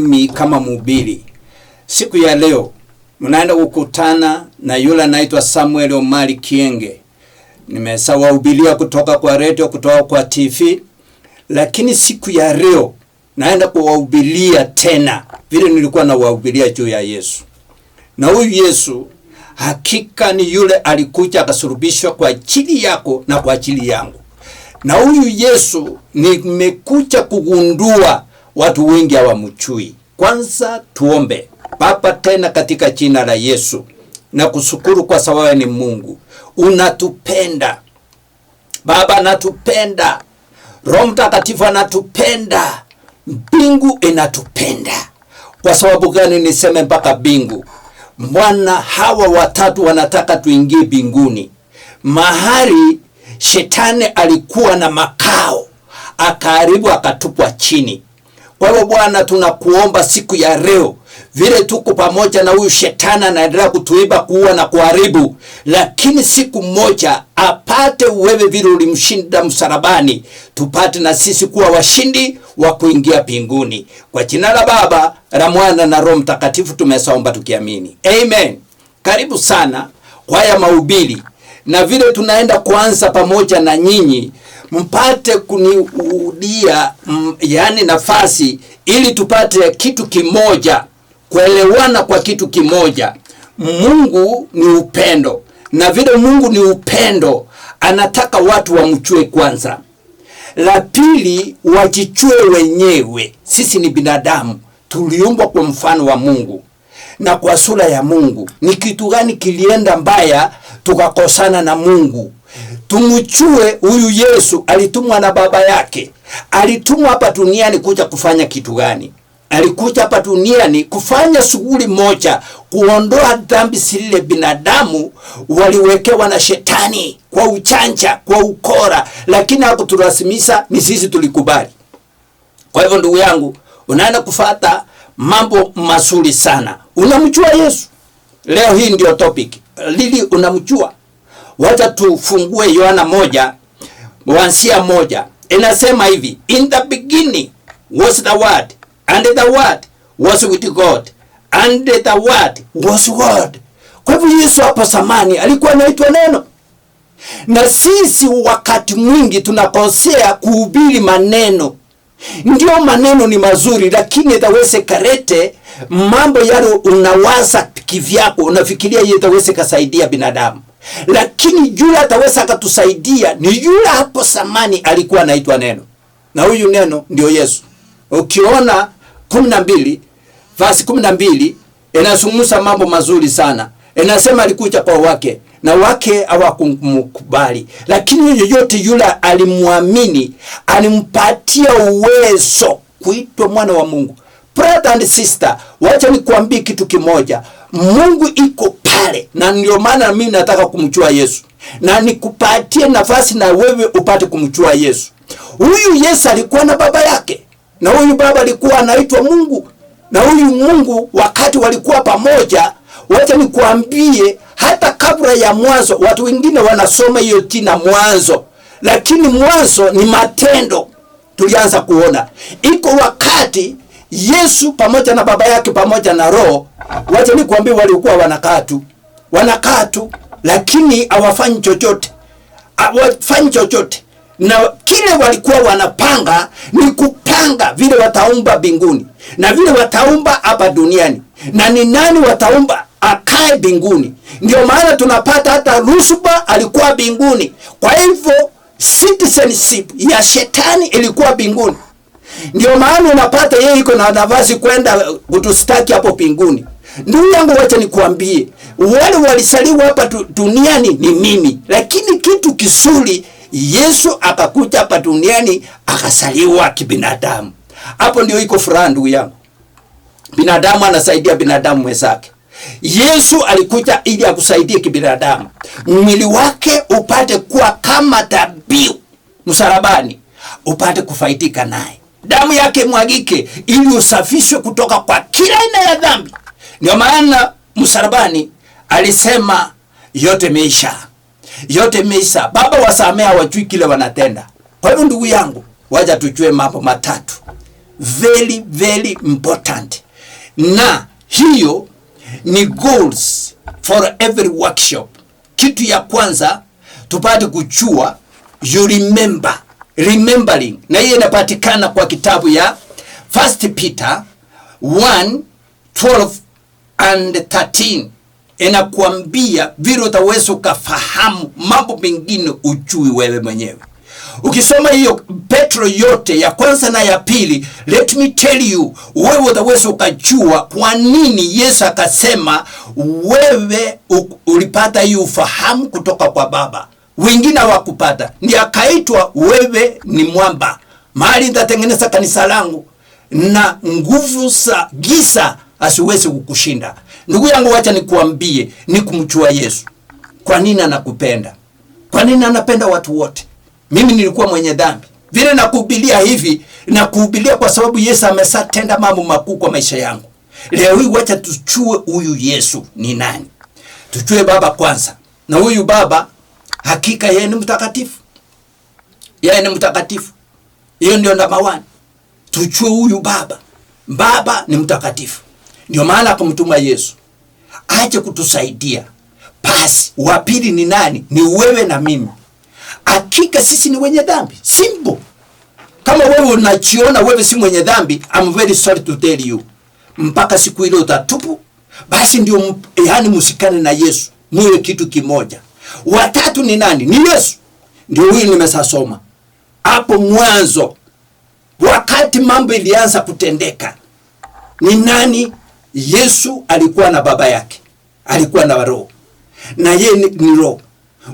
mimi kama mhubiri. Siku ya leo mnaenda kukutana na yule anaitwa Samuel Omari Kienge. Nimesawahubiria kutoka kwa radio, kutoka kwa TV, lakini siku ya leo naenda kuwahubiria tena vile nilikuwa nawahubiria juu ya Yesu. Na huyu Yesu hakika ni yule alikuja akasulubishwa kwa ajili yako na kwa ajili yangu. Na huyu Yesu nimekuja kugundua watu wengi hawamjui. Kwanza tuombe. Baba, tena katika jina la Yesu na kushukuru kwa sababu ni Mungu. Unatupenda. Baba anatupenda. Roho Mtakatifu anatupenda. Mbingu inatupenda. Kwa sababu gani niseme mpaka mbingu? Bwana, hawa watatu wanataka tuingie mbinguni. Mahali shetani alikuwa na makao, akaharibu akatupwa chini. Kwa hivyo Bwana, tunakuomba siku ya leo, vile tuko pamoja na huyu shetani anaendelea kutuiba, kuua na kuharibu, lakini siku moja apate wewe vile ulimshinda msalabani, tupate na sisi kuwa washindi wa kuingia mbinguni. Kwa jina la Baba, la Mwana na Roho Mtakatifu tumeomba tukiamini. Amen. Karibu sana kwa haya mahubiri. Na vile tunaenda kuanza pamoja na nyinyi, mpate kuniudia yani nafasi ili tupate kitu kimoja, kuelewana kwa kitu kimoja. Mungu ni upendo. Na vile Mungu ni upendo, anataka watu wamjue kwanza. La pili, wajichue wenyewe. Sisi ni binadamu, tuliumbwa kwa mfano wa Mungu na kwa sura ya Mungu. Ni kitu gani kilienda mbaya tukakosana na Mungu? Tumchue huyu Yesu alitumwa na baba yake. Alitumwa hapa duniani kuja kufanya kitu gani? Alikuja hapa duniani kufanya shughuli moja, kuondoa dhambi zile binadamu waliwekewa na shetani kwa uchanja, kwa ukora, lakini hakutulazimisha, ni sisi tulikubali. Kwa hivyo ndugu yangu, unaenda kufuata mambo mazuri sana. Unamjua Yesu? Leo hii ndio topic. Lili unamjua? Wacha tufungue Yohana 1:1. Inasema hivi, in the beginning was the word, and the word was with God, and the word was God. Kwa hivyo Yesu hapo zamani alikuwa anaitwa Neno. Na sisi wakati mwingi tunakosea kuhubiri maneno. Ndio maneno ni mazuri, lakini itaweze karete mambo yale unawaza kivyako, unafikiria itaweze kasaidia binadamu. Lakini yule ataweza akatusaidia ni yule hapo zamani alikuwa anaitwa Neno. Na huyu Neno ndio Yesu. Ukiona 12 verse 12 inazungumza mambo mazuri sana. Inasema alikuja kwa wake na wake hawakumkubali, lakini yoyote yule alimwamini alimpatia uwezo kuitwa mwana wa Mungu. Brother and sister, wacha nikwambie kitu kimoja. Mungu iko pale, na ndio maana mimi nataka kumjua Yesu. Na nikupatie nafasi na wewe upate kumjua Yesu. Huyu Yesu alikuwa na baba yake, na huyu baba alikuwa anaitwa Mungu. Na huyu Mungu wakati walikuwa pamoja, wacha nikuambie, hata kabla ya mwanzo, watu wengine wanasoma hiyo jina mwanzo, lakini mwanzo ni matendo. Tulianza kuona iko wakati Yesu pamoja na baba yake pamoja na Roho, wacha nikuambie, walikuwa wanakaa tu, lakini hawafanyi chochote. Na kile walikuwa wanapanga ni kupanga vile wataumba mbinguni na vile wataumba hapa duniani, na ni nani wataumba akae mbinguni. Ndio maana tunapata hata Lucifer alikuwa mbinguni. Kwa hivyo citizenship ya shetani ilikuwa mbinguni. Ndio maana unapata yeye iko na nafasi kwenda kutustaki hapo mbinguni. Ndugu yangu, wacha nikuambie, wale walisaliwa hapa duniani ni mimi, lakini kitu kisuri, Yesu akakuja hapa duniani akasaliwa kibinadamu. Hapo ndio iko furaha ndugu yangu. Binadamu anasaidia binadamu mwenzake. Yesu alikuja ili akusaidie kibinadamu. Mwili wake upate kuwa kama dhabihu msalabani, upate kufaidika naye. Damu yake mwagike ili usafishwe kutoka kwa kila aina ya dhambi. Ndio maana msalabani alisema yote imeisha. Baba wasamea wajui kile wanatenda. Kwa hiyo ndugu yangu, wacha tujue mambo matatu. very very important, na hiyo ni goals for every workshop. Kitu ya kwanza tupate kujua you remember, remembering, na hiyo inapatikana kwa kitabu ya 1 Peter 1:12 and 13. Inakuambia vile utaweza ukafahamu mambo mengine ujui wewe mwenyewe. Ukisoma hiyo Petro yote ya kwanza na ya pili, let me tell you, wewe utaweza ukajua kwa nini Yesu akasema wewe ulipata hiyo ufahamu kutoka kwa Baba, wengine hawakupata. Ndiye akaitwa wewe ni mwamba, mahali nitatengeneza kanisa langu na nguvu za giza asiwezi kukushinda. Ndugu yangu, wacha nikuambie ni kumjua Yesu. Kwa nini anakupenda? Kwa nini anapenda watu wote? Mimi nilikuwa mwenye dhambi. Vile nakuhubiria hivi, nakuhubiria kwa sababu Yesu ameshatenda mambo makuu kwa maisha yangu. Leo hii wacha tuchue huyu Yesu ni nani. Tuchue Baba kwanza. Na huyu Baba hakika yeye ni mtakatifu. Yeye ni mtakatifu. Hiyo ndio namba 1. Tuchue huyu Baba. Baba ni mtakatifu. Ndio maana akamtuma Yesu aje kutusaidia. Basi wa pili ni nani? Ni wewe na mimi. Hakika sisi ni wenye dhambi. Simple. Kama wewe unajiona wewe si mwenye dhambi, I'm very sorry to tell you. Mpaka siku ile utatubu, basi ndio yani musikane na Yesu. Muwe kitu kimoja. Watatu ni nani? Ni Yesu. Ndio huyu nimesasoma. Hapo mwanzo wakati mambo ilianza kutendeka. Ni nani? Yesu alikuwa na Baba yake. Alikuwa na Roho. Na yeye ni Roho.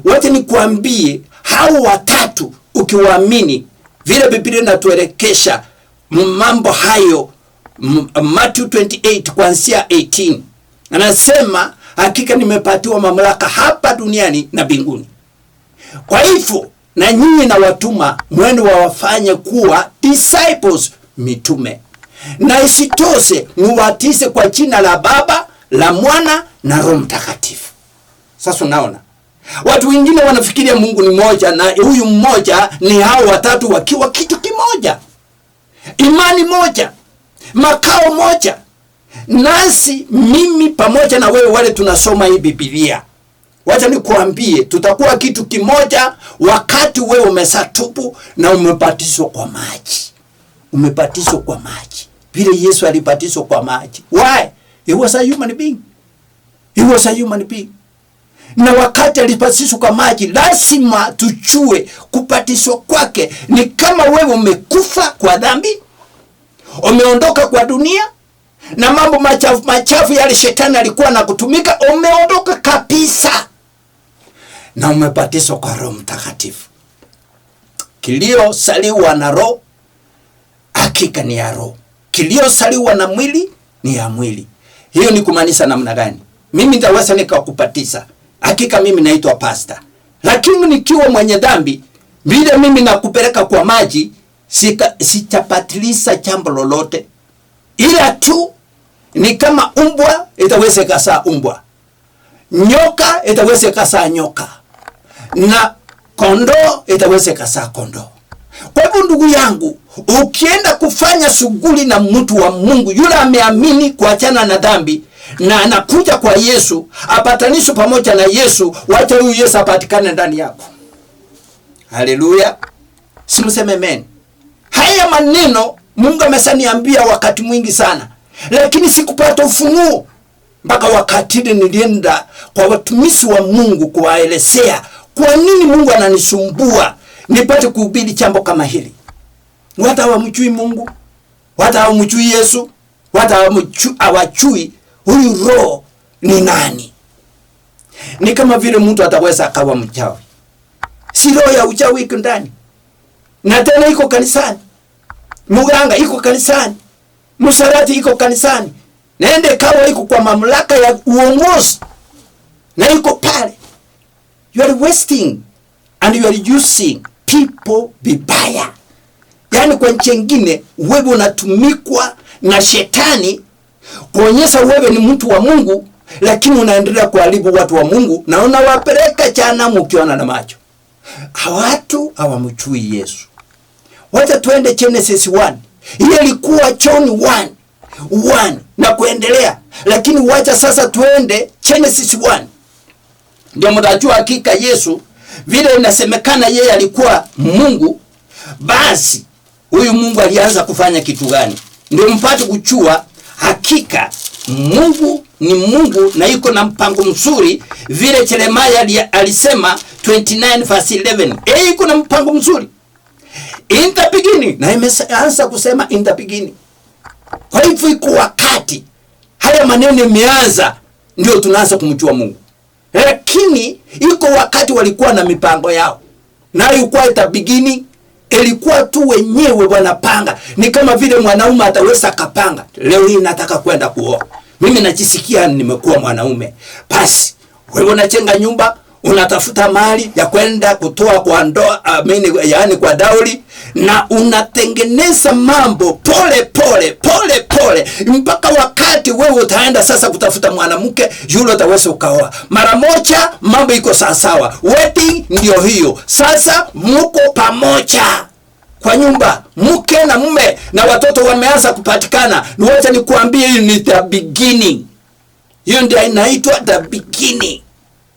Wote nikuambie hao watatu ukiwaamini vile Biblia inatuelekesha mambo hayo. Matthew 28 kuanzia 18 anasema hakika nimepatiwa mamlaka hapa duniani na mbinguni. Kwa hivyo na nyinyi na watuma mwende wawafanye kuwa disciples, mitume. Na isitoshe muwatize kwa jina la Baba, la Mwana na Roho Mtakatifu. Sasa unaona watu wengine wanafikiria Mungu ni moja, na huyu mmoja ni hao watatu wakiwa kitu kimoja, imani moja, makao moja. Nasi mimi pamoja na wewe wale tunasoma hii Biblia, wacha nikuambie tutakuwa kitu kimoja wakati wewe umesatubu na umebatizwa kwa maji. Umebatizwa kwa maji vile Yesu alibatizwa kwa maji. Why? He was a human being. He was a human being. Na wakati alibatizwa kwa maji, lazima tuchue kubatizwa kwake ni kama wewe umekufa kwa dhambi, umeondoka kwa dunia na mambo machafu yale shetani alikuwa na kutumika, umeondoka kabisa na umebatizwa kwa Roho Mtakatifu. Kilio saliwa na Roho hakika ni ya Roho. Kilio saliwa na mwili ni ya mwili. Hiyo ni kumaanisha namna gani? Mimi nitaweza nikakubatiza. Hakika mimi naitwa pastor. Lakini nikiwa mwenye dhambi, vile mimi nakupeleka kwa maji, sitapatilisha jambo lolote. Ila tu ni kama umbwa itaweza kasaa umbwa. Nyoka itaweza kasaa nyoka. Na kondoo itaweza kasaa kondoo. Kwa hivyo ndugu yangu, ukienda kufanya shughuli na mtu wa Mungu, yule ameamini kuachana na dhambi na anakuja kwa Yesu, apatanisho pamoja na Yesu, wacha huyu Yesu apatikane ndani yako. Haleluya. Simseme amen. Haya maneno Mungu amesaniambia wakati mwingi sana, lakini sikupata ufunuo mpaka wakati nilienda kwa watumishi wa Mungu kuwaelezea kwa nini Mungu ananisumbua nipate kuhubiri jambo kama hili. Watu hawamjui Mungu, watu hawamjui Yesu, watu hawajui huyu Roho ni nani. Ni kama vile mtu ataweza akawa mchawi. Si roho ya uchawi iko ndani. Na tena iko kanisani. Muganga iko kanisani. Musarati iko kanisani. Naende kawa iko kwa mamlaka ya uongozi. Na iko pale. You are wasting and you are using people vibaya. Yaani kwa njia nyingine wewe unatumikwa na shetani kuonyesha wewe ni mtu wa Mungu, lakini unaendelea kuharibu watu wa Mungu na unawapeleka jehanamu ukiona na macho. Watu hawamjui Yesu. Wacha tuende Genesis 1. Hiyo ilikuwa John 1 na kuendelea. Lakini wacha sasa tuende Genesis 1. Ndio mtajua hakika Yesu vile inasemekana yeye alikuwa Mungu. Basi huyu Mungu alianza kufanya kitu gani? Ndio mpate kuchua hakika Mungu ni Mungu na yuko na mpango mzuri, vile Yeremia alisema 29 verse 11. Yuko na mpango mzuri. In the beginning, na imeanza kusema in the beginning. Kwa hivyo iko wakati haya maneno yameanza ndio tunaanza kumjua Mungu. Lakini iko wakati walikuwa na mipango yao. Na ilikuwa the beginning, ilikuwa tu wenyewe wanapanga. Ni kama vile mwanaume ataweza kapanga, leo hii nataka kwenda kuoa. Mimi najisikia nimekuwa mwanaume. Basi wewe unajenga nyumba, unatafuta mali ya kwenda kutoa kwa ndoa, yaani kwa dauli, na unatengeneza mambo pole pole mpaka wakati wewe utaenda sasa kutafuta mwanamke yule utaweza ukaoa. Mara moja mambo iko sawa. Wedding ndio hiyo. Sasa mko pamoja kwa nyumba, mke na mume, na watoto wameanza kupatikana. Niwacha nikuambie, hii ni the beginning. Hiyo ndio inaitwa the beginning.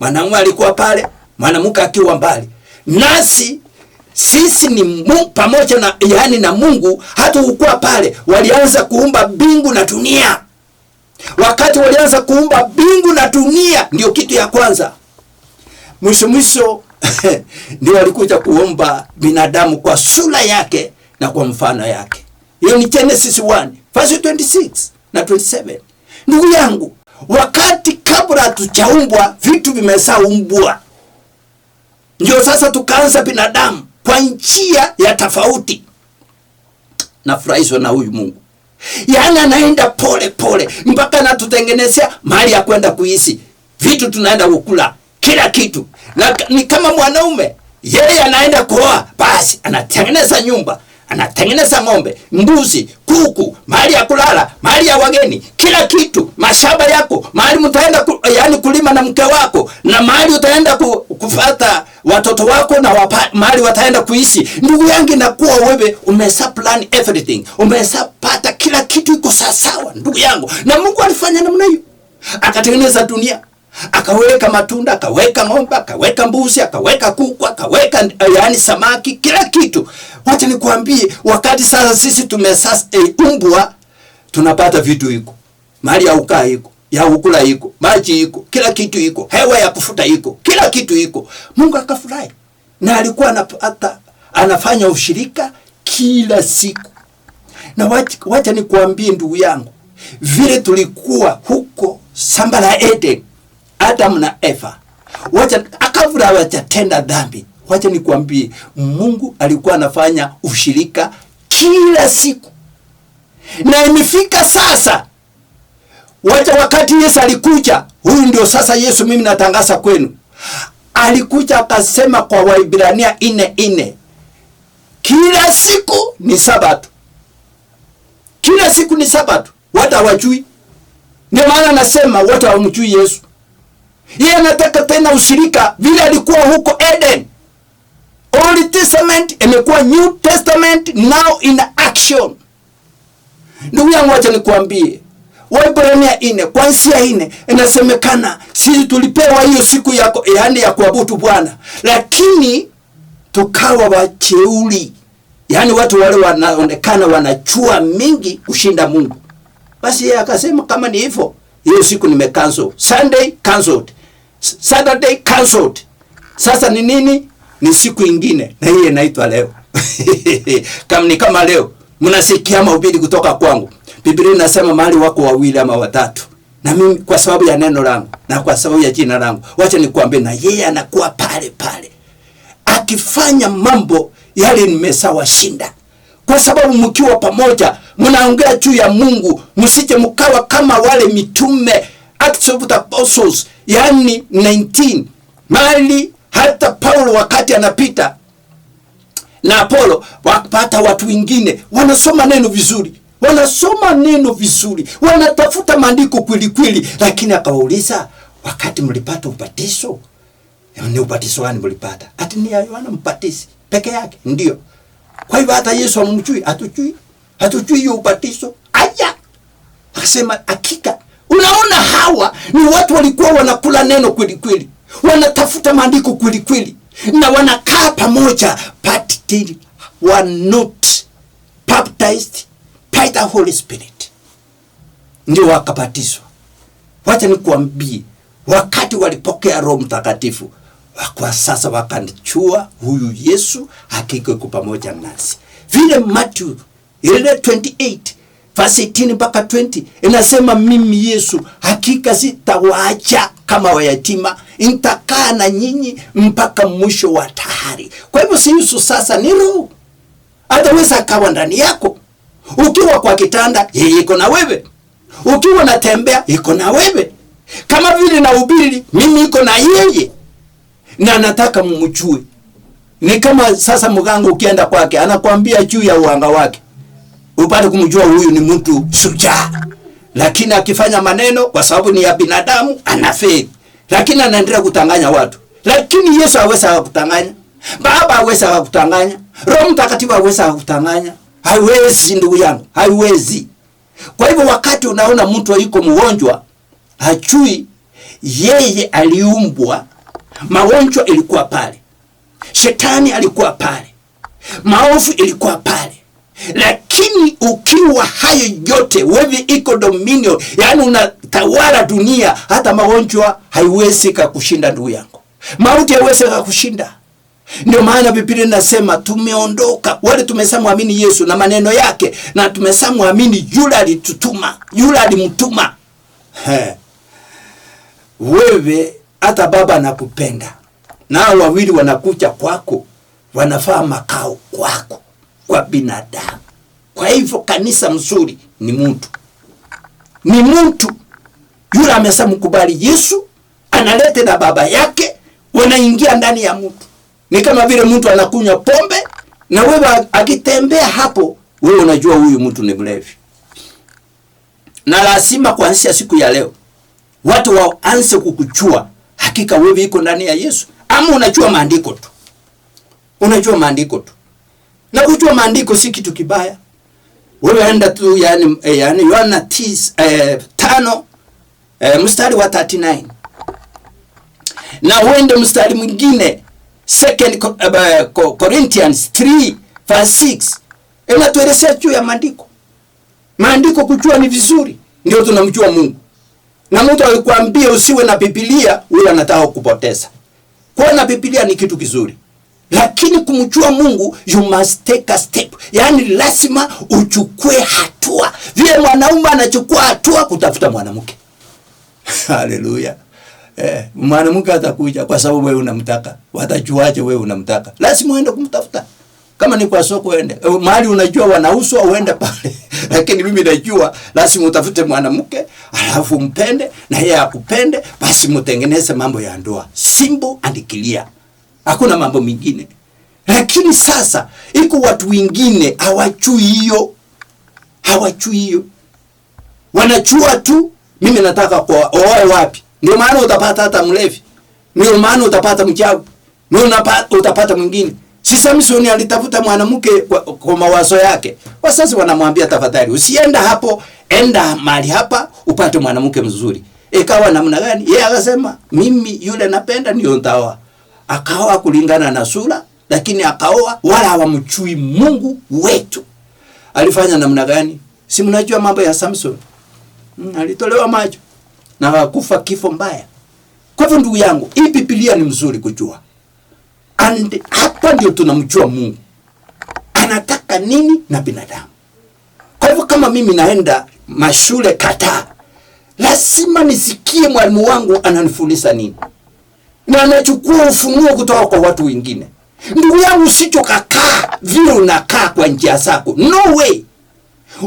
Mwanamume alikuwa pale, mwanamke akiwa mbali. Nasi sisi ni Mungu pamoja na yaani na Mungu. Hata ukua pale walianza kuumba mbingu na dunia. Wakati walianza kuumba mbingu na dunia ndio kitu ya kwanza. Mwisho ndio walikuja kuomba binadamu kwa sura yake na kwa mfano yake. Hiyo ni Genesis 1 verse 26 na 27. Ndugu yangu, wakati kabla hatujaumbwa vitu vimeshaumbwa. Ndio sasa tukaanza binadamu kwa njia ya tofauti. Nafurahishwa na huyu Mungu. Yaani anaenda pole mpaka anatutengenezea mahali ya kwenda kuishi. Vitu tunaenda kukula, kila kitu. Na ni kama mwanaume, yeye anaenda kuoa, basi anatengeneza nyumba, anatengeneza ng'ombe, mbuzi, kuku, mahali ya kulala, mahali ya wageni, kila kitu, mashamba yako, mahali mtaenda yaani kulima na mke wako, na mahali utaenda kufuata watoto wako, na mahali wataenda kuishi. Ndugu yangu, inakuwa wewe umesa plan everything. Umesa pata kila kitu iko sawa, ndugu yangu. Na Mungu alifanya namna hiyo. Akatengeneza dunia. Akaweka matunda, akaweka ng'ombe, akaweka mbuzi, akaweka kuku, akaweka yaani samaki, kila kitu. Wacha nikwambie, wakati sasa sisi tumeumbwa, tunapata vitu hiko. Mahali ya ukaa hiko, ya ukula hiko, maji hiko, kila kitu hiko, hewa ya kufuta hiko, kila kitu hiko. Mungu akafurahi. Na alikuwa anafanya ushirika kila siku. Na wacha nikwambie ndugu yangu, vile tulikuwa huko shamba la Eden, Adam na Eva, kabla hawajatenda dhambi, wacha nikwambie, Mungu alikuwa anafanya ushirika kila siku. Na imefika sasa, wakati Yesu alikuja, huyu ndio sasa Yesu mimi natangaza kwenu. Alikuja akasema kwa Waibrania 4:4, kila siku ni Sabato. Kila siku ni Sabato. Watu hawajui. Ndio maana nasema watu hawamjui Yesu. Yeye anataka tena ushirika vile alikuwa huko Eden. Old Testament imekuwa New Testament now in action. Ndugu yangu, acha nikwambie, Waebrania 4 kuanzia 4 inasemekana sisi tulipewa hiyo siku yako yaani ya kuabudu Bwana, lakini tukawa wacheuli. Yaani watu wale wanaonekana wanachua mingi kushinda Mungu. Basi yeye akasema kama ni hivyo, hiyo siku nimecancel. Sunday cancelled. Saturday cancelled. Sasa ni nini? Ni siku ingine, na hii inaitwa leo. kama leo mnasikia mahubiri kutoka kwangu, Biblia inasema mahali wako wawili ama watatu, na mimi kwa sababu ya neno langu na kwa sababu ya jina langu, wacha nikwambie, na yeye anakuwa pale akifanya mambo yale nimesawashinda. Kwa sababu mkiwa pamoja mnaongea juu ya Mungu, msije mkawa kama wale mitume, Acts of the Apostles yani 19, mali hata Paulo wakati anapita na Apollo wakapata watu wengine wanasoma neno vizuri, wanatafuta maandiko kweli, lakini akawauliza, wakati mlipata ubatizo, ni ubatizo gani mlipata? Ati ni Yohana Mbatizi peke yake. Ndio. Kwa hivyo hata Yesu amumjui, hatujui. Hatujui hiyo ubatizo. Aya. Akasema hakika. Unaona hawa ni watu walikuwa wanakula neno kweli kweli. Wanatafuta maandiko kweli kweli. Na wanakaa pamoja, but they were not baptized by the Holy Spirit. Ndio wakabatizwa. Wacha nikuambie, wakati walipokea Roho Mtakatifu, kwa sasa wakanijua huyu Yesu hakika yuko pamoja nasi. Vile Matthew 28 verse 18 mpaka 20 inasema, mimi Yesu hakika sitawaacha kama wayatima, nitakaa na nyinyi mpaka mwisho wa dahari. Kwa hivyo si Yesu sasa ni Roho. Ataweza akawa ndani yako. Ukiwa kwa kitanda, yeye iko na wewe. Ukiwa unatembea, iko na wewe. Kama vile nahubiri, mimi iko na yeye. Na nataka mumjue. Ni kama sasa mganga ukienda kwake, anakuambia juu ya uanga wake. Upate kumjua huyu ni mtu shujaa. Lakini akifanya maneno kwa sababu ni ya binadamu, anafeli. Lakini anaendelea kutanganya watu. Lakini Yesu hawezi kutanganya. Baba hawezi kutanganya. Roho Mtakatifu hawezi kutanganya. Haiwezi ndugu yangu, haiwezi. Kwa hivyo wakati unaona mtu yuko mgonjwa, hajui yeye aliumbwa, magonjwa ilikuwa pale. Shetani alikuwa pale. Maovu ilikuwa pale. Lakini ukiwa hayo yote, wewe iko dominion, yani unatawala dunia, hata magonjwa haiwezi kukushinda ndugu yangu. Mauti haiwezi kukushinda. Ndio maana Biblia inasema tumeondoka, wale tumesamwamini Yesu na maneno yake, na tumesamwamini yule alitutuma, yule alimtuma. Wewe hata Baba anakupenda. Nao wawili wanakuja kwako, wanafaa makao kwako, kwa binadamu. Kwa hivyo kanisa mzuri ni mtu. Ni mtu. Yule amesamkubali Yesu, analete na Baba yake, wanaingia ndani ya mtu. Ni kama vile mtu anakunywa pombe, na wewe akitembea hapo, wewe unajua huyu mtu ni mlevi. Na lazima kuanzia siku ya leo, watu waanze kukujua hakika wewe iko ndani ya Yesu. Ama unajua maandiko tu. Unajua maandiko tu. Na kujua maandiko si kitu kibaya. Wewe enda tu yani Yohana 5 mstari wa 39. Na uende mstari mwingine 2 Corinthians 3 verse 6. Inatuelezea juu ya maandiko. Maandiko kujua ni vizuri, ndio tunamjua Mungu. Na mtu alikwambia usiwe na Biblia, wewe anataka kupoteza. Kuwa na Biblia ni kitu kizuri. Lakini kumjua Mungu, you must take a step. Yani lazima uchukue hatua. Vile mwanaume anachukua hatua kutafuta mwanamke. Haleluya. Mwanamke atakuja kwa sababu wewe unamtaka. Watajuaje wewe unamtaka? Lazima uende kumtafuta. Kama ni kwa soko uende. Mahali unajua wanauswa uende pale. Lakini mimi najua lazima utafute mwanamke, alafu mpende na yeye akupende, basi mtengeneze mambo ya ndoa. Simple and clear. Hakuna mambo mengine. Lakini sasa iko watu wengine hawajui hiyo. Hawajui hiyo. Wanajua tu mimi nataka kwa oe wapi. Ndio maana utapata hata mlevi. Ndio maana utapata mchawi. Ndio utapata mwingine. Si Samson alitafuta mwanamke kwa mawazo yake. Wazazi wanamwambia tafadhali usienda hapo, enda mahali hapa upate mwanamke mzuri. Ikawa namna gani? Yeye akasema mimi yule napenda ndio nitaoa. Akaoa kulingana na sura, lakini akaoa wala hawamchui Mungu wetu. Alifanya namna gani? Si mnajua mambo ya Samson? Alitolewa macho na akakufa kifo mbaya. Kwa hivyo ndugu yangu, hii Biblia ni mzuri kujua. And hapa ndio tunamjua Mungu. Anataka nini na binadamu. Kwa hivyo kama mimi naenda mashule kadhaa, lazima nisikie mwalimu wangu ananifundisha nini. Na anachukua ufunuo kutoka kwa watu wengine. Ndugu yangu usichokakaa vile unakaa kwa njia zako. No way.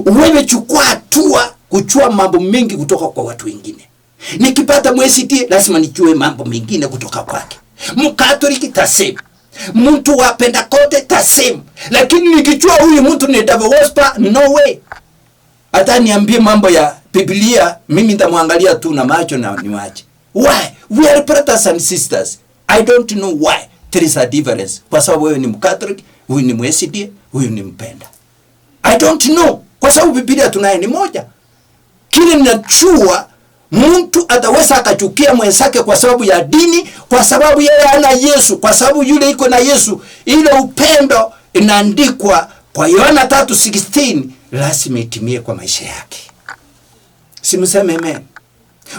Wewe chukua hatua kujua mambo mengi kutoka kwa watu wengine. Nikipata mwesiti lazima nijue mambo mengine kutoka kwake. Mkatoliki tasema. Mtu wa Pentekoste tasema. Lakini nikijua huyu mtu ni devil worshiper, no way. Hata niambie mambo ya Biblia, mimi nitamwangalia tu na macho na niwache. Why? We are brothers and sisters. I don't know why there is a difference. Kwa sababu wewe ni Mkatoliki, huyu ni Mwesidi, huyu ni Mpenda. I don't know, kwa sababu Biblia tunaye ni moja. Kile ninachua mtu ataweza akachukia mwenzake kwa sababu ya dini, kwa sababu yeye ana Yesu, kwa sababu yule iko na Yesu. Ile upendo inaandikwa kwa Yohana 3:16 lazima itimie kwa maisha yake. Simseme amen.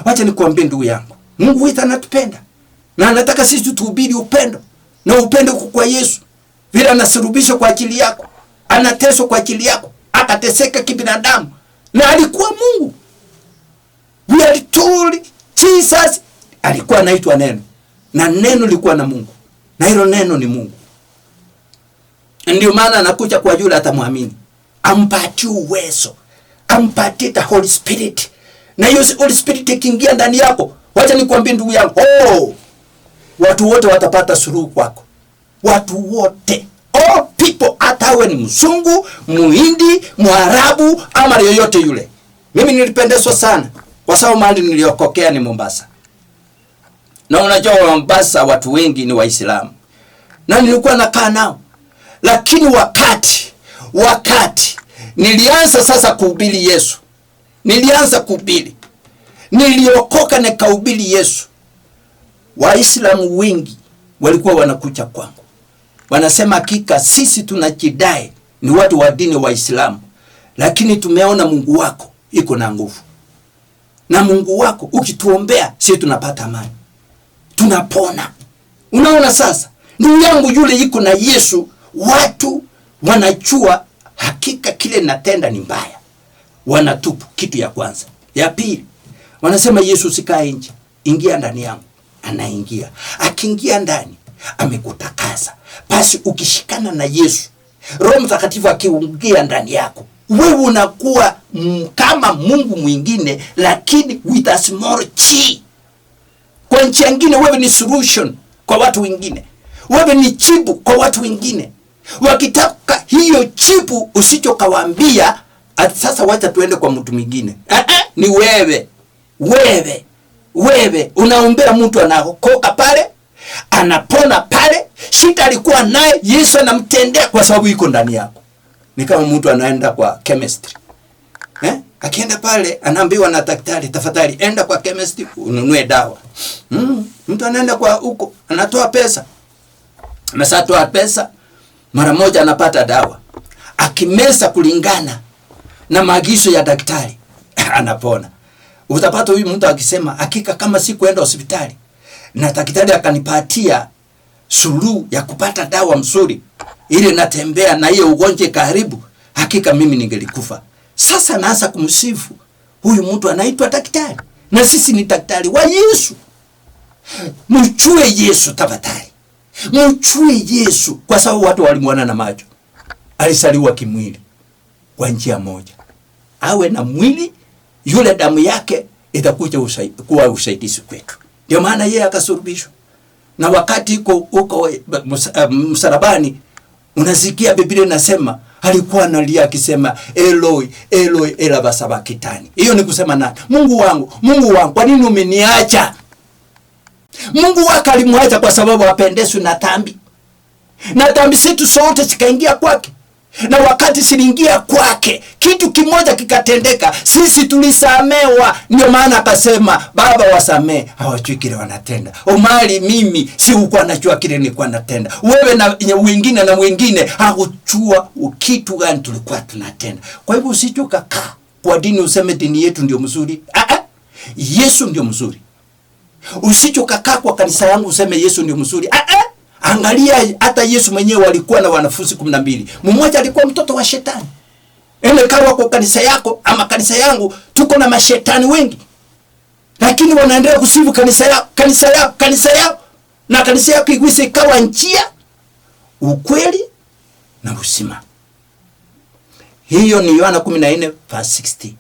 Wacha nikuambie ndugu yangu, Mungu wetu anatupenda na anataka sisi tuhubiri upendo, na upendo kwa Yesu. Vile anasulubishwa kwa ajili yako, anateswa kwa ajili yako, akateseka kibinadamu na alikuwa Mungu. We are told Jesus alikuwa anaitwa neno, na neno lilikuwa na Mungu, na hilo neno ni Mungu. Ndio maana anakuja kwa yule atamwamini, ampatie uwezo, ampatie the Holy Spirit. Na hiyo Holy Spirit ikiingia ndani yako, wacha nikwambie ndugu yangu, watu wote watapata suluhu kwako. Watu wote, all people, hata wewe ni Mzungu, Muhindi, Mwarabu ama yoyote yule. Mimi nilipendezwa sana kwa sababu mahali niliokokea ni Mombasa. Na unajua Mombasa watu wengi ni Waislamu. Na nilikuwa nakaa nao. Lakini wakati nilianza sasa kuhubiri Yesu. Nilianza kuhubiri. Niliokoka na kuhubiri Yesu. Waislamu wengi walikuwa wanakuja kwangu. Wanasema hakika sisi tunajidai ni watu wa dini wa Islamu, lakini tumeona Mungu wako iko na nguvu. Na Mungu wako ukituombea sisi tunapata amani, tunapona. Unaona sasa, ndugu yangu yule iko na Yesu, watu wanajua hakika kile natenda ni mbaya, wanatupu. Kitu ya kwanza. Ya pili, wanasema Yesu sikae nje, ingia ndani yangu. Anaingia. Akiingia ndani, amekutakasa. Basi ukishikana na Yesu, Roho Mtakatifu akiingia ndani yako, wewe unakuwa kama Mungu mwingine, lakini with a small g. Kwa njia nyingine wewe ni solution kwa watu wengine. Wewe ni jibu kwa watu wengine. Wakitaka hiyo jibu usichokawaambia, sasa wacha tuende kwa mtu mwingine. Ni wewe unaombea mtu anaokoka pale, anapona pale, shida alikuwa naye Yesu anamtendea kwa sababu iko ndani yako. Ni kama mtu anaenda kwa chemistry. Akienda pale anaambiwa na daktari, tafadhali enda kwa chemistry ununue dawa. Mtu anaenda kwa huko, anatoa pesa. Amesatoa pesa, mara moja anapata dawa. Akimeza kulingana na maagizo ya daktari, anapona. Utapata huyu mtu akisema, hakika kama si kuenda hospitali na daktari akanipatia suluhu ya kupata dawa mzuri, ili natembea na hiyo ugonjwa karibu, hakika mimi ningelikufa. Sasa naanza kumsifu huyu mtu anaitwa daktari, na sisi ni daktari wa Yesu. Mchue Yesu tafadhali. Mchue Yesu, kwa sababu watu walimwona na macho. Alisaliwa kimwili kwa njia moja. Awe na mwili, yule damu yake itakuja kuwa usaidizi kwetu. Ndio maana yeye akasulubishwa. Na wakati uko msalabani, unasikia Biblia inasema alikuwa analia akisema, Eloi, Eloi, elama sabakitani. Hiyo ni kusema nani? Mungu wangu, kwa nini umeniacha? Mungu wake alimwacha kwa sababu hapendezwi na dhambi. Na dhambi zetu zote zikaingia kwake. Na wakati ziliingia kwake, kitu kimoja kikatendeka, sisi tulisamewa. Ndio maana akasema, Baba wasamee, hawajui kile wanatenda. Omali mimi si uko najua kile nilikuwa natenda. Wewe na wengine na wengine hakujua kitu gani tulikuwa tunatenda. Kwa hivyo usichokakaa kwa dini useme dini yetu ndio mzuri. Yesu ndio mzuri. Usichokakaa kwa kanisa yangu useme Yesu ndio mzuri. Angalia hata Yesu mwenyewe alikuwa na wanafunzi 12. Mmoja alikuwa mtoto wa shetani. Kawa kwa kanisa yako ama kanisa yangu tuko na mashetani wengi. Lakini wanaendelea kusifu kanisa yao. Na kanisa yako igwise ikawa njia, ukweli na uzima. Hiyo ni Yohana 14:60.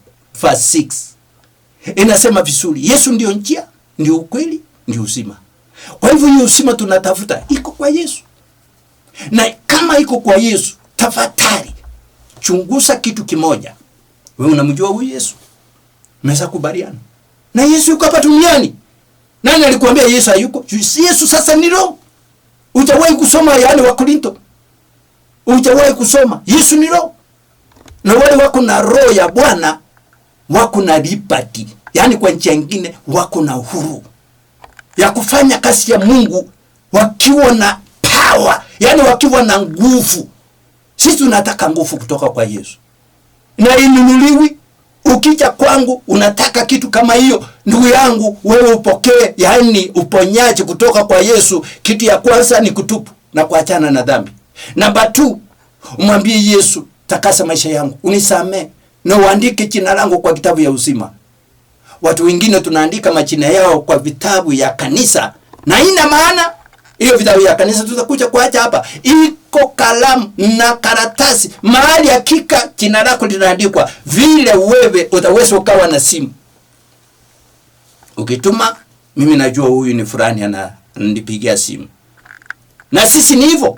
Verse 6. Inasema vizuri, Yesu ndio njia, ndio ukweli, ndio uzima. Kwa hivyo hiyo uzima tunatafuta iko kwa Yesu. Na kama iko kwa Yesu, tafadhali chunguza kitu kimoja. Wewe unamjua huyu Yesu? Mnaweza kubaliana? Na Yesu yuko hapa duniani. Nani alikwambia Yesu hayuko? Yesu sasa ni roho. Hujawahi kusoma Yohana wa Korinto? Hujawahi kusoma? Yesu ni roho. Na wale wako na roho ya Bwana wako na liberty. Yaani kwa njia nyingine wako na uhuru ya kufanya kazi ya Mungu wakiwa na power, yaani wakiwa na nguvu. Sisi tunataka nguvu kutoka kwa Yesu. Na inunuliwi. Ukija kwangu unataka kitu kama hiyo, ndugu yangu, wewe upokee, yaani uponyaji kutoka kwa Yesu. Kitu ya kwanza ni kutubu na kuachana na dhambi. Namba 2, umwambie Yesu, takasa maisha yangu, unisamee na uandike jina langu kwa kitabu ya uzima. Watu wengine tunaandika majina yao kwa vitabu ya kanisa, na ina maana hiyo vitabu ya kanisa tutakuja kuacha hapa. Iko kalamu na karatasi mahali hakika jina lako linaandikwa. Vile wewe utaweza ukawa na simu, ukituma, mimi najua huyu ni fulani ananipigia simu. Na sisi ni hivyo.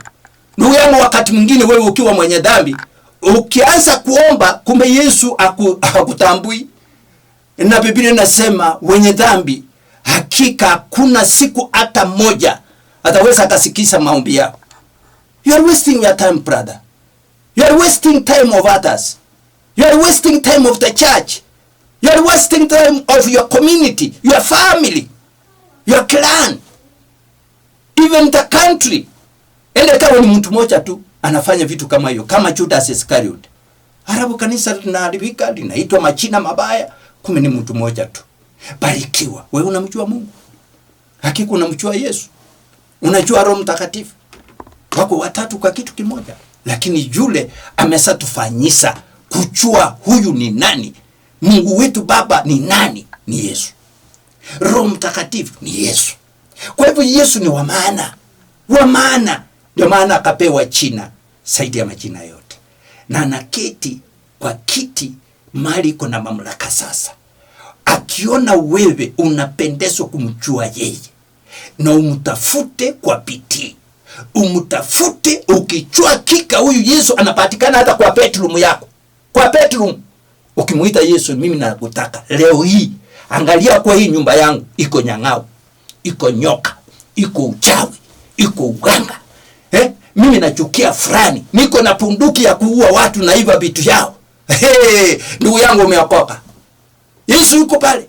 Ndugu yangu, wakati mwingine wewe ukiwa mwenye dhambi, ukianza kuomba, kumbe Yesu hakutambui. Na Biblia inasema wenye dhambi hakika hakuna siku hata moja ataweza akasikisa maombi yako. You are wasting your time, brother. You are wasting time of others. You are wasting time of the church. You are wasting time of your community, your family, your clan, even the country. Ende kama ni mtu mmoja tu anafanya vitu kama hiyo, kama Judas Iscariot. Halafu kanisa linaharibika, linaitwa majina mabaya, kumbe ni mtu mmoja tu. Barikiwa. Wewe unamjua Mungu? Hakika unamjua Yesu? Unajua Roho Mtakatifu? Wako watatu kwa kitu kimoja. Lakini yule amesatufanyisa kujua huyu ni nani. Mungu wetu Baba ni nani? Ni Yesu. Roho Mtakatifu ni Yesu. Kwa hivyo Yesu ni wa maana. Wa maana. Ndio maana akapewa jina zaidi ya majina yote. Na anaketi kwa kiti mali iko na mamlaka sasa. Akiona wewe unapendezwa kumjua yeye, na umtafute kwa bidii. Umtafute ukijua kika huyu Yesu anapatikana hata kwa bedroom yako. Kwa bedroom. Ukimuita Yesu, mimi nakutaka leo hii, angalia kwa hii nyumba yangu iko nyang'au, iko nyoka, iko uchawi, iko uganga. Mimi nachukia fulani, niko na punduki ya kuua watu na iva vitu yao. Ndugu yangu, umeokoka. Yesu yuko pale.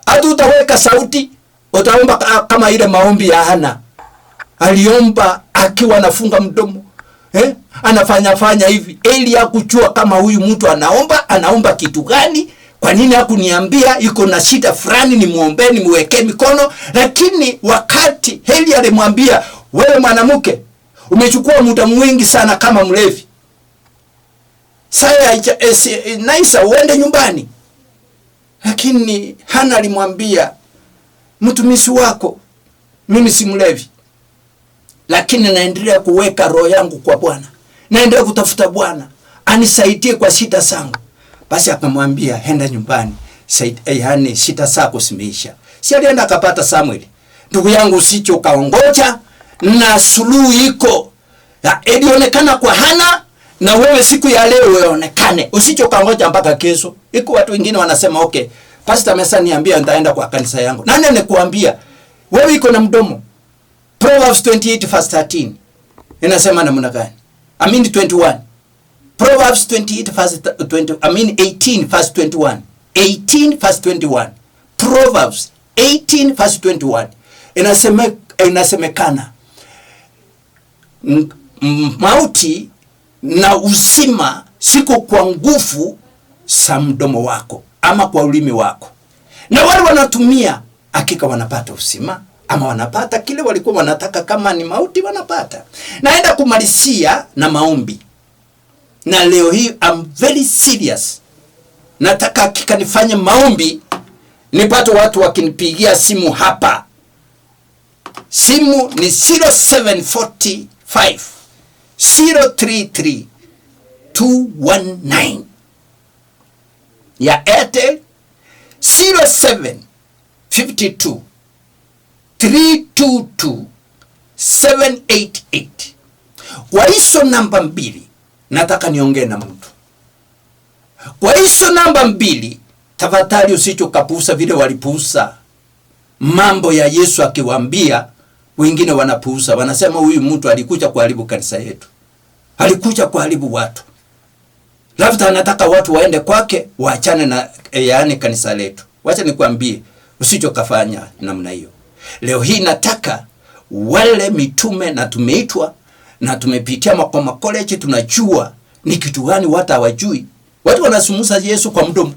Hata utaweka sauti, utaomba kama ile maombi ya Hana. Aliomba akiwa anafunga mdomo. Anafanya hivi. Ili ya kujua kama huyu mtu anaomba kitu gani. Kwa nini hakuniambia iko na shida fulani nimuombe, nimwekee mikono? Lakini wakati Eli alimwambia, wewe mwanamke, umechukua muda mwingi sana kama mlevi. Sasa naisa uende nyumbani. Lakini Hana alimwambia, mtumishi wako mimi si mlevi, lakini naendelea kuweka roho yangu kwa Bwana, naendelea kutafuta Bwana anisaidie kwa shida zangu. Basi akamwambia, enda nyumbani, Hana, shida zako zimeisha. Si alienda akapata Samuel. Ndugu yangu, usiche ukaongoja, na suluhu iko. Ilionekana kwa Hana, na wewe siku ya leo uonekane. Usicho kangoja mpaka kesho. Iko watu wengine wanasema, okay, pastor amesaniambia nitaenda kwa kanisa yangu. Nani anekuambia? Wewe iko na mdomo. Proverbs 28 verse 13. Inasema namna gani? 21. Proverbs 28 verse 20, 18 verse 21. 18 verse 21. Proverbs 18 verse 21. Inasemekana mauti na uzima siko kwa nguvu za mdomo wako ama kwa ulimi wako. Na wale wanatumia hakika wanapata uzima, ama wanapata kile walikuwa wanataka. Kama ni mauti wanapata. Naenda kumalizia na maombi. Na leo hii I'm very serious. Nataka hakika nifanye maombi, nipate watu wakinipigia simu hapa. Simu ni 0745 033 219 ya Airtel, 0752 322 788. Kwa hizo namba mbili nataka niongee na mtu. Kwa hizo namba mbili tafadhali usicho kapusa vile walipuusa mambo ya Yesu akiwaambia. Wengine wanapuusa, wanasema huyu mtu alikuja kuharibu kanisa yetu, alikuja kuharibu watu. Labda anataka watu waende kwake waachane na yaani kanisa letu. Wacha nikwambie usichokafanya namna hiyo. Leo hii nataka wale mitume, na tumeitwa na tumepitia kwa college, tunajua ni kitu gani watu hawajui. Watu wanasumusa Yesu kwa mdomo.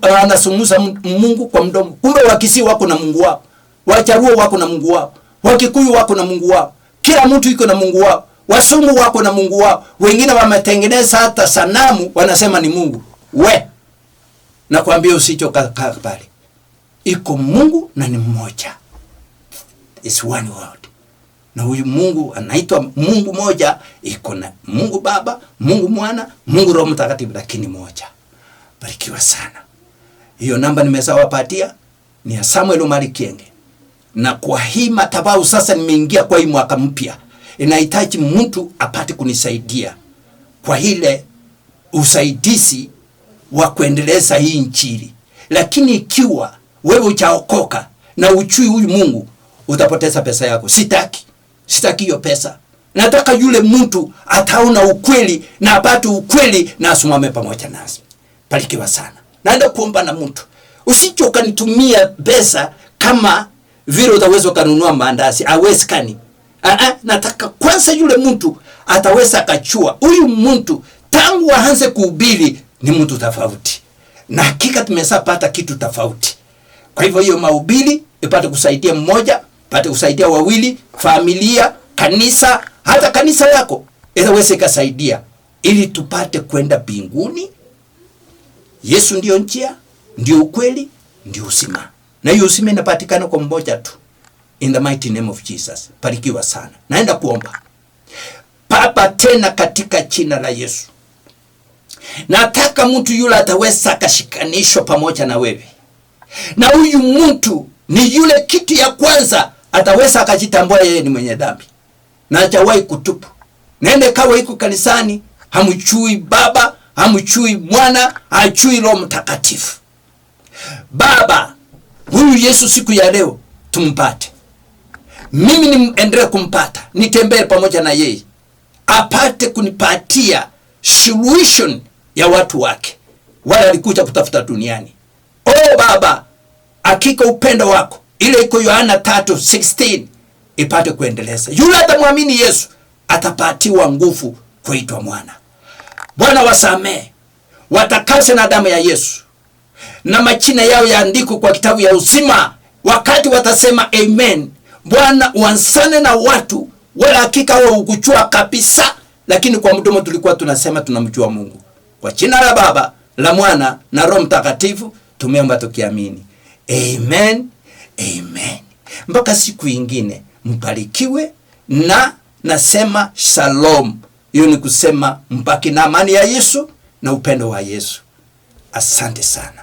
Wanasumusa Mungu kwa mdomo. Kumbe Wakisii wako na Mungu wao. Wajaruo wako na Mungu wao. Wakikuyu wako na Mungu wao. Kila mtu iko na Mungu wao. Wasungu wako na Mungu wao. Wengine wametengeneza hata sanamu wanasema ni Mungu. Nakwambia usichokakubali. Iko Mungu na ni mmoja. It's one word. Na huyu Mungu anaitwa Mungu moja, iko na Mungu Baba, Mungu Mwana, Mungu Roho Mtakatifu, lakini moja. Barikiwa sana. Hiyo namba nimesawapatia ni ya Samuel Omari Kienge. Na kwa hii madhabahu sasa nimeingia kwa hii mwaka mpya. Inahitaji mtu apate kunisaidia kwa ile usaidizi wa kuendeleza hii injili. Lakini ikiwa wewe hujaokoka na uchui huyu Mungu, utapoteza pesa yako. Sitaki hiyo pesa. Nataka yule mtu ataona ukweli na apate ukweli na asimame pamoja nasi. Barikiwa sana. Naenda kuomba na mtu. Usichoka nitumia pesa kama vile utaweza kununua maandazi. Hawezekani. Nataka kwanza yule mtu ataweza kachua. Huyu mtu tangu aanze kuhubiri ni mtu tofauti. Na hakika tumesapata kitu tofauti. Kwa hivyo hiyo mahubiri ipate kusaidia mmoja, ipate kusaidia wawili, familia, kanisa, hata kanisa yako inaweza ikasaidia ili tupate kwenda mbinguni. Yesu ndio njia, ndio ukweli, ndio uzima. Na hiyo uzima inapatikana kwa mmoja tu. In the mighty name of Jesus. Barikiwa sana. Naenda kuomba. Baba, tena katika jina la Yesu, nataka mtu yule ataweza kashikanishwa pamoja na wewe. Na huyu mtu ni yule kitu ya kwanza ataweza akajitambua yeye ni mwenye dhambi na hajawahi kutubu. Nende kawa iko kanisani, hamchui Baba, hamchui Mwana, hachui Roho Mtakatifu. Baba, huyu Yesu siku ya leo tumpate. Mimi niendelee kumpata, nitembee pamoja na yeye, apate kunipatia solution ya watu wake wale alikuja kutafuta duniani. Baba, hakika upendo wako ile iko Yohana 3:16 ipate kuendeleza. Yule atamwamini Yesu atapatiwa nguvu kuitwa mwana. Bwana, wasamee, watakase na damu ya Yesu, na majina yao yaandikwe kwa kitabu ya uzima. Wakati watasema amen, Bwana uansane na watu wala hakika wao ukuchua kabisa, lakini kwa mdomo tulikuwa tunasema tunamjua Mungu. Kwa jina la Baba, la Mwana na Roho Mtakatifu tumeomba tukiamini. Amen. Amen. Mpaka siku ingine, mbarikiwe, na nasema shalom. Hiyo ni kusema mbaki na amani ya Yesu na upendo wa Yesu. Asante sana.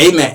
Amen.